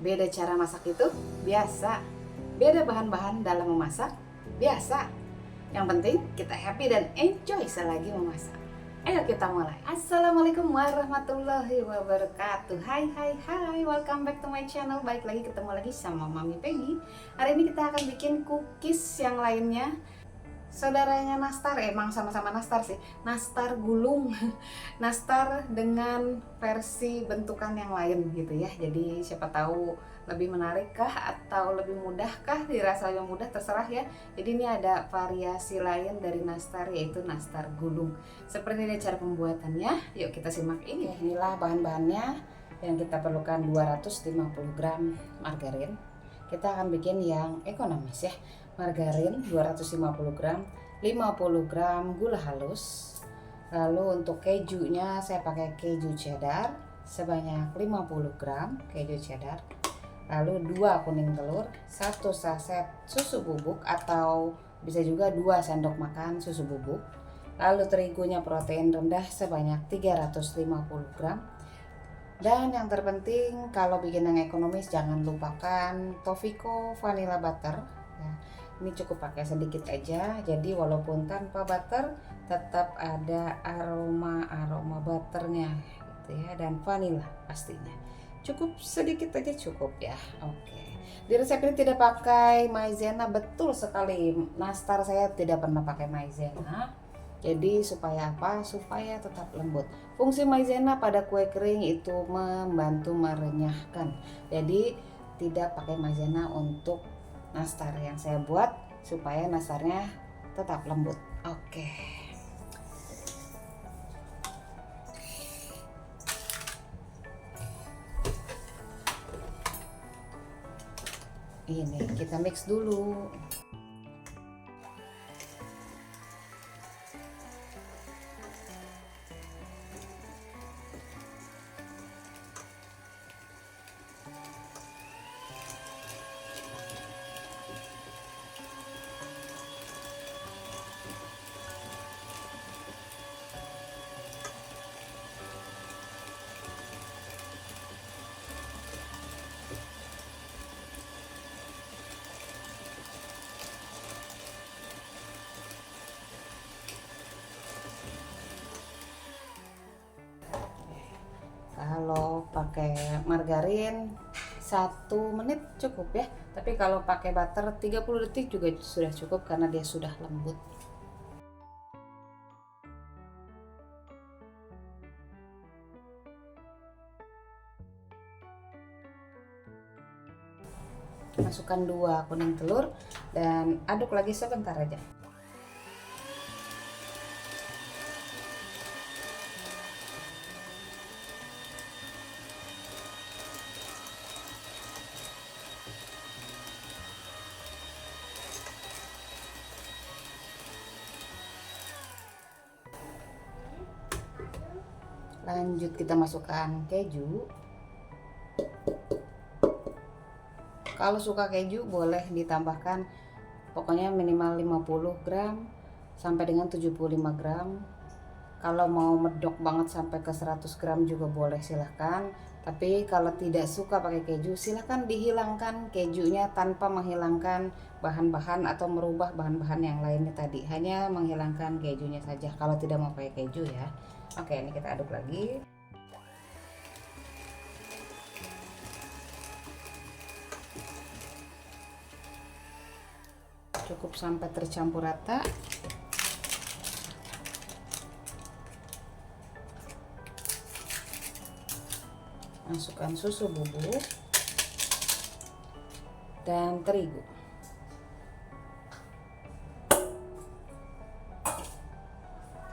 Beda cara masak itu biasa. Beda bahan-bahan dalam memasak biasa. Yang penting kita happy dan enjoy selagi memasak. Ayo kita mulai. Assalamualaikum warahmatullahi wabarakatuh. Hai hai hai, welcome back to my channel. Baik lagi, ketemu lagi sama Mami Peggy. Hari ini kita akan bikin cookies yang lainnya. Saudaranya nastar, emang sama-sama nastar sih, nastar gulung. Nastar dengan versi bentukan yang lain gitu ya. Jadi siapa tahu lebih menarik kah atau lebih mudah kah, dirasa yang mudah terserah ya. Jadi ini ada variasi lain dari nastar, yaitu nastar gulung. Seperti ini cara pembuatannya, yuk kita simak ini. Inilah bahan-bahannya. Yang kita perlukan 250 gram margarin. Kita akan bikin yang ekonomis ya. Margarin 250 gram, 50 gram gula halus. Lalu untuk kejunya saya pakai keju cheddar sebanyak 50 gram keju cheddar. Lalu 2 kuning telur, 1 saset susu bubuk atau bisa juga 2 sendok makan susu bubuk. Lalu terigunya protein rendah sebanyak 350 gram. Dan yang terpenting kalau bikin yang ekonomis jangan lupakan Tofiko vanilla butter ya. Ini cukup pakai sedikit aja, jadi walaupun tanpa butter tetap ada aroma butternya gitu ya, dan vanilla pastinya. Cukup sedikit aja cukup ya. Oke. Di resep ini tidak pakai maizena, betul sekali. Nastar saya tidak pernah pakai maizena. Jadi supaya apa? Supaya tetap lembut. Fungsi maizena pada kue kering itu membantu merenyahkan. Jadi tidak pakai maizena untuk nastar yang saya buat supaya nastarnya tetap lembut. Oke. Ini kita mix dulu. Kalau pakai margarin 1 menit cukup ya, tapi kalau pakai butter 30 detik juga sudah cukup karena dia sudah lembut. Masukkan 2 kuning telur dan aduk lagi sebentar aja. Lanjut kita masukkan keju. Kalau suka keju boleh ditambahkan pokoknya minimal 50 gram sampai dengan 75 gram. Kalau mau medok banget sampai ke 100 gram juga boleh, silahkan. Tapi kalau tidak suka pakai keju, silahkan dihilangkan kejunya tanpa menghilangkan bahan-bahan atau merubah bahan-bahan yang lainnya tadi. Hanya menghilangkan kejunya saja kalau tidak mau pakai keju ya. Oke, ini kita aduk lagi. Cukup sampai tercampur rata. Masukkan susu bubuk dan terigu.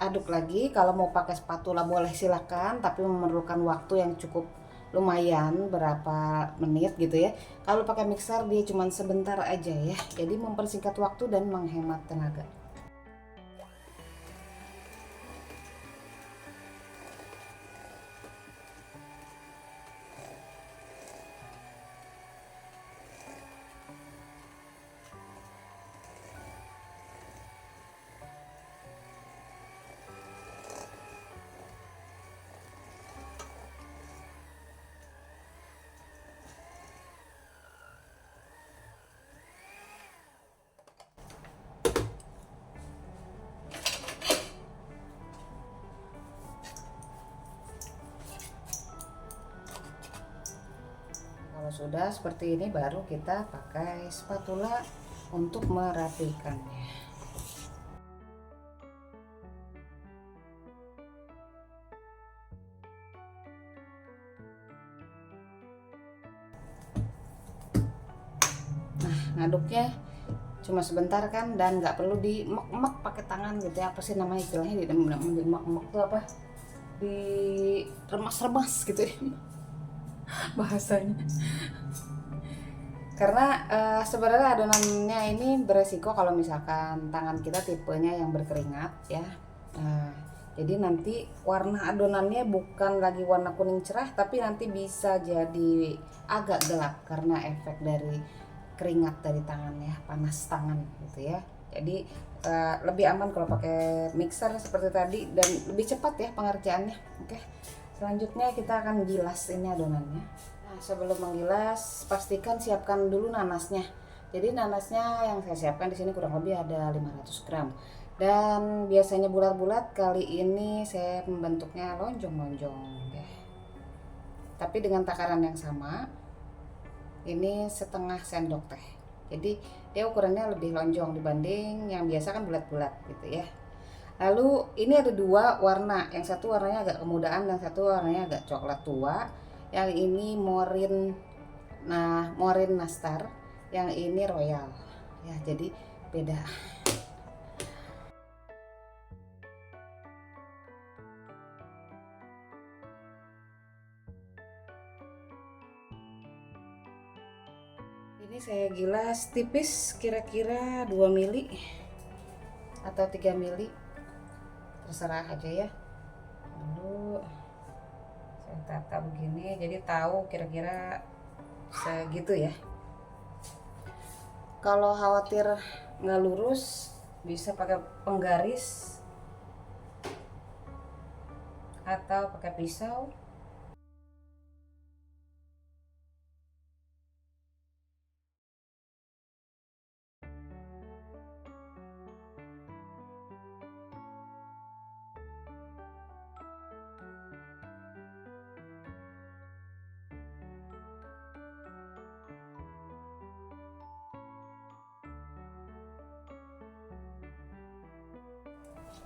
Aduk lagi. Kalau mau pakai spatula boleh silakan, tapi memerlukan waktu yang cukup lumayan, berapa menit gitu ya. Kalau pakai mixer dia cuma sebentar aja ya, jadi mempersingkat waktu dan menghemat tenaga. Kalau sudah seperti ini baru kita pakai spatula untuk merapikannya. Nah, ngaduknya cuma sebentar kan, dan nggak perlu dimek-mek pakai tangan gitu ya. Apa sih namanya istilahnya, di mek-mek tuh apa, di remas-remas gitu ya bahasanya. Karena sebenarnya adonannya ini beresiko kalau misalkan tangan kita tipenya yang berkeringat ya. Jadi nanti warna adonannya bukan lagi warna kuning cerah, tapi nanti bisa jadi agak gelap karena efek dari keringat dari tangannya, panas tangan gitu ya. Jadi lebih aman kalau pakai mixer seperti tadi dan lebih cepat ya pengerjaannya. Oke, selanjutnya kita akan gilas ini adonannya. Nah, sebelum menggilas pastikan siapkan dulu nanasnya. Jadi nanasnya yang saya siapkan di sini kurang lebih ada 500 gram. Dan biasanya bulat-bulat, kali ini saya membentuknya lonjong-lonjong ya. Tapi dengan takaran yang sama. Ini setengah sendok teh. Jadi dia ukurannya lebih lonjong dibanding yang biasa kan bulat-bulat gitu ya. Lalu ini ada dua warna, yang satu warnanya agak kemudaan dan satu warnanya agak coklat tua. Yang ini morin nastar, yang ini royal ya, jadi beda. Ini saya gilas tipis, kira-kira 2 mili atau 3 mili, terserah aja ya. Lalu saya tata begini, jadi tahu kira-kira segitu ya. Kalau khawatir nggak lurus, bisa pakai penggaris atau pakai pisau.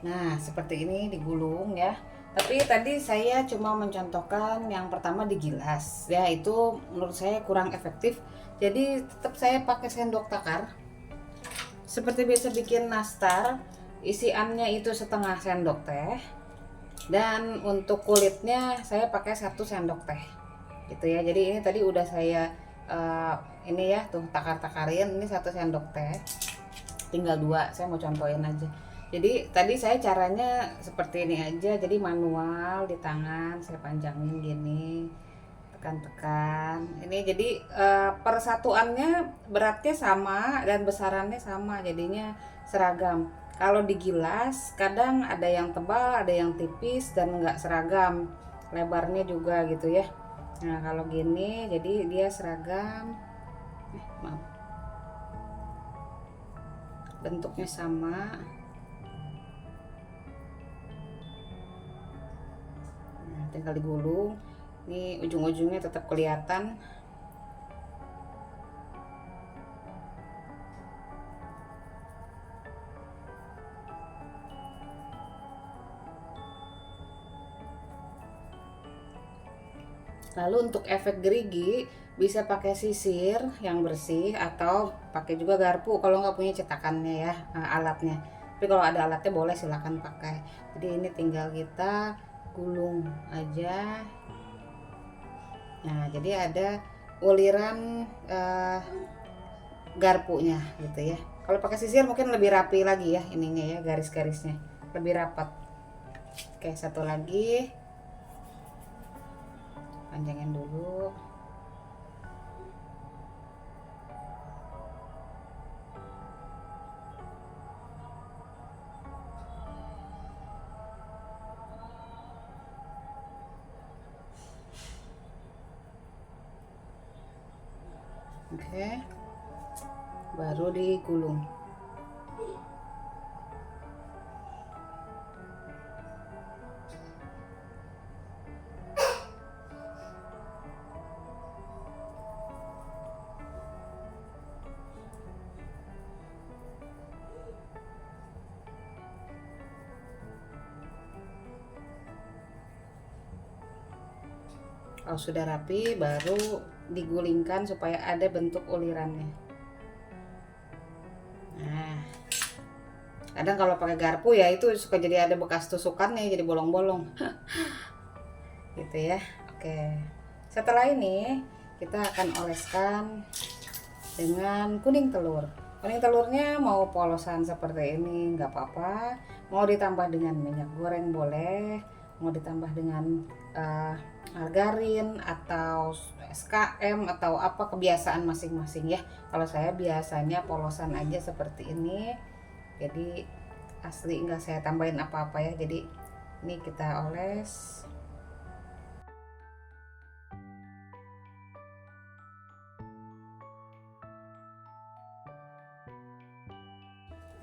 Nah, seperti ini digulung ya. Tapi tadi saya cuma mencontohkan yang pertama digilas. Ya, itu menurut saya kurang efektif. Jadi tetap saya pakai sendok takar. Seperti biasa bikin nastar, isiannya itu setengah sendok teh. Dan untuk kulitnya saya pakai 1 sendok teh. Gitu ya. Jadi ini tadi udah saya ini ya tuh takar-takarin, ini 1 sendok teh. Tinggal 2, saya mau contohin aja. Jadi tadi saya caranya seperti ini aja, jadi manual di tangan saya panjangin gini, tekan-tekan ini, jadi persatuannya beratnya sama dan besarannya sama, jadinya seragam. Kalau digilas kadang ada yang tebal, ada yang tipis dan nggak seragam lebarnya juga gitu ya. Nah kalau gini jadi dia seragam, maaf, bentuknya sama. Tinggal digulung, ini ujung-ujungnya tetap kelihatan. Lalu untuk efek gerigi bisa pakai sisir yang bersih atau pakai juga garpu kalau nggak punya cetakannya ya, alatnya. Tapi kalau ada alatnya boleh silakan pakai. Jadi ini tinggal kita gulung aja. Nah jadi ada uliran garpunya gitu ya. Kalau pakai sisir mungkin lebih rapi lagi ya ininya ya, garis-garisnya lebih rapat. Oke, satu lagi panjangin dulu. Oke, baru digulung. Kalau sudah rapi baru digulingkan supaya ada bentuk ulirannya. Nah, kadang kalau pakai garpu ya itu suka jadi ada bekas tusukannya, jadi bolong-bolong. Gitu ya. Oke. Setelah ini kita akan oleskan dengan kuning telur. Kuning telurnya mau polosan seperti ini nggak apa-apa, mau ditambah dengan minyak goreng boleh, mau ditambah dengan margarin atau SKM atau apa, kebiasaan masing-masing ya. Kalau saya biasanya polosan aja seperti ini, jadi asli nggak saya tambahin apa-apa ya. Jadi ini kita oles.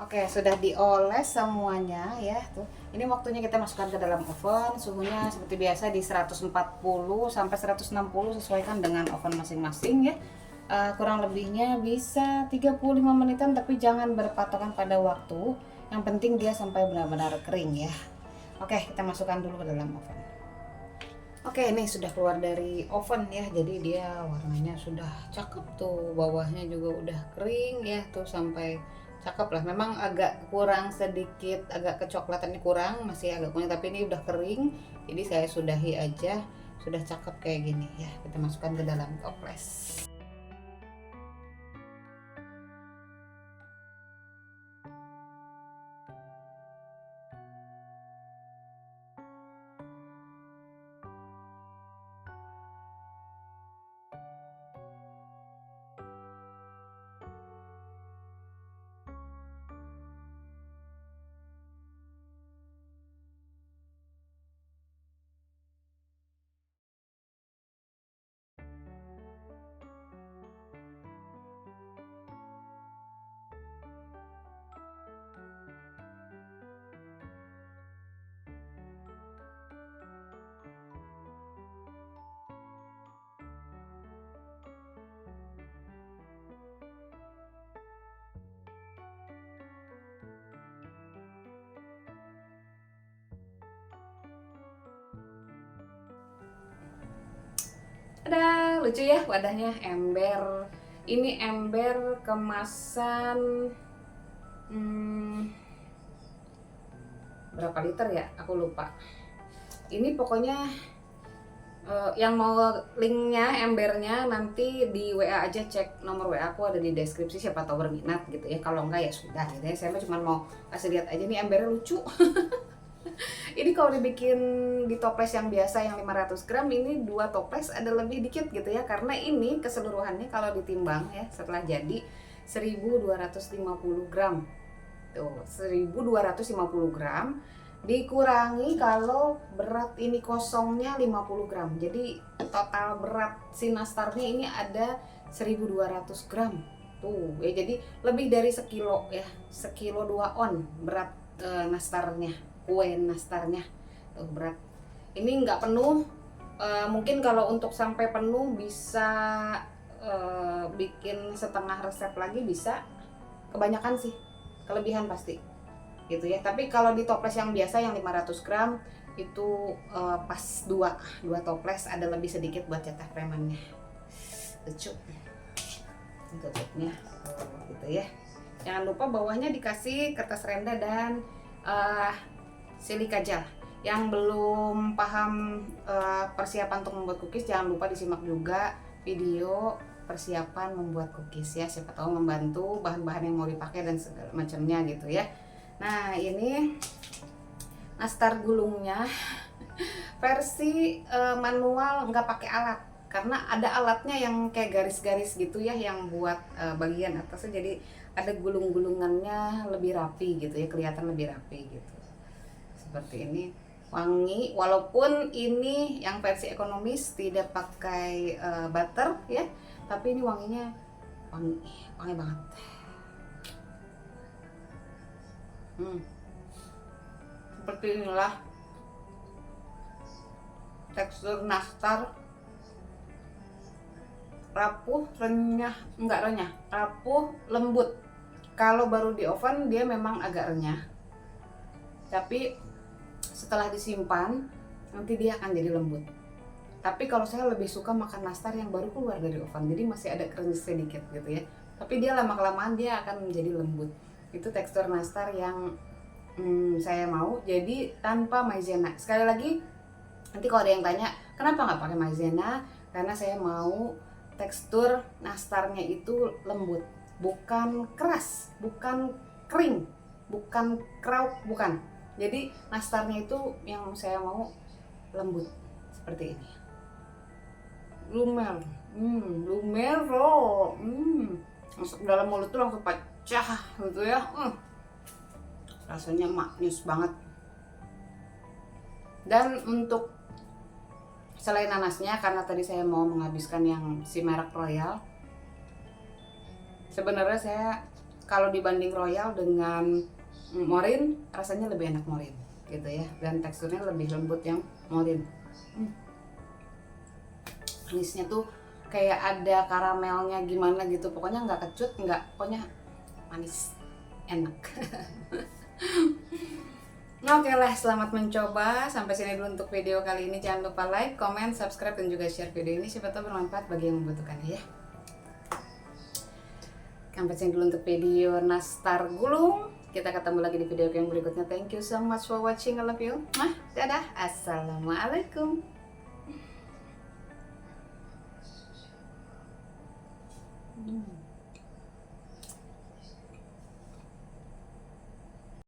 Oke, sudah dioles semuanya ya tuh. Ini waktunya kita masukkan ke dalam oven. Suhunya seperti biasa di 140 sampai 160, sesuaikan dengan oven masing-masing ya. Kurang lebihnya bisa 35 menitan, tapi jangan berpatokan pada waktu. Yang penting dia sampai benar-benar kering ya. Oke, kita masukkan dulu ke dalam oven. Oke, ini sudah keluar dari oven ya. Jadi dia warnanya sudah cakep tuh. Bawahnya juga udah kering ya tuh, sampai cakep lah. Memang agak kurang sedikit, agak kecoklatan kurang, masih agak kuning, tapi ini udah kering. Jadi saya sudahi aja. Sudah cakep kayak gini ya. Kita masukkan ke dalam toples. Ada lucu ya wadahnya, ember. Ini ember kemasan berapa liter ya? Aku lupa. Ini pokoknya yang mau linknya, embernya, nanti di WA aja, cek nomor WA aku ada di deskripsi, siapa tahu berminat gitu ya. Kalau enggak ya sudah gitu ya. Saya cuma mau kasih lihat aja nih embernya lucu. Ini kalau dibikin di toples yang biasa yang 500 gram, ini 2 toples ada lebih dikit gitu ya. Karena ini keseluruhannya kalau ditimbang ya setelah jadi 1250 gram. Tuh, 1250 gram dikurangi kalau berat ini kosongnya 50 gram. Jadi total berat si nastarnya ini ada 1200 gram. Tuh, ya jadi lebih dari sekilo ya. Sekilo 2 on berat nastarnya, kue nastarnya. Tuh berat. Ini nggak penuh. Mungkin kalau untuk sampai penuh bisa bikin setengah resep lagi bisa. Kebanyakan sih, kelebihan pasti gitu ya. Tapi kalau di toples yang biasa yang 500 gram itu pas dua toples ada lebih sedikit buat cetak premannya. Lucu tutupnya gitu ya. Jangan lupa bawahnya dikasih kertas renda dan silika gel. Yang belum paham persiapan untuk membuat cookies, jangan lupa disimak juga video persiapan membuat cookies ya. Siapa tahu membantu bahan-bahan yang mau dipakai dan segala macamnya gitu ya. Nah, ini nastar gulungnya versi manual, nggak pakai alat, karena ada alatnya yang kayak garis-garis gitu ya, yang buat bagian atasnya, jadi ada gulung-gulungannya lebih rapi gitu ya, kelihatan lebih rapi gitu. Seperti ini, wangi, walaupun ini yang versi ekonomis tidak pakai butter ya, tapi ini wanginya wangi banget. Seperti inilah tekstur nastar, rapuh, renyah, enggak renyah, rapuh, lembut. Kalau baru di oven dia memang agak renyah, tapi setelah disimpan nanti dia akan jadi lembut. Tapi kalau saya lebih suka makan nastar yang baru keluar dari oven, jadi masih ada crunch sedikit gitu ya. Tapi dia lama-kelamaan dia akan menjadi lembut. Itu tekstur nastar yang saya mau, jadi tanpa maizena. Sekali lagi, nanti kalau ada yang tanya kenapa nggak pakai maizena, karena saya mau tekstur nastarnya itu lembut, bukan keras, bukan kering, bukan krauk, bukan. Jadi nastarnya itu yang saya mau lembut seperti ini. Lumer, lumer loh, masuk dalam mulut tuh langsung pecah gitu ya. Rasanya manis banget. Dan untuk selain nanasnya, karena tadi saya mau menghabiskan yang si merek Royal, sebenarnya saya kalau dibanding Royal dengan Morin, rasanya lebih enak Morin gitu ya, dan teksturnya lebih lembut yang Morin. Manisnya tuh kayak ada karamelnya gimana gitu, pokoknya nggak kecut, nggak, pokoknya manis, enak. Oke lah, selamat mencoba. Sampai sini dulu untuk video kali ini. Jangan lupa like, comment, subscribe, dan juga share video ini. Siapa tahu bermanfaat bagi yang membutuhkannya ya. Sampai sini dulu untuk video nastar gulung. Kita ketemu lagi di video yang berikutnya. Thank you so much for watching. I love you. Dadah. Assalamualaikum.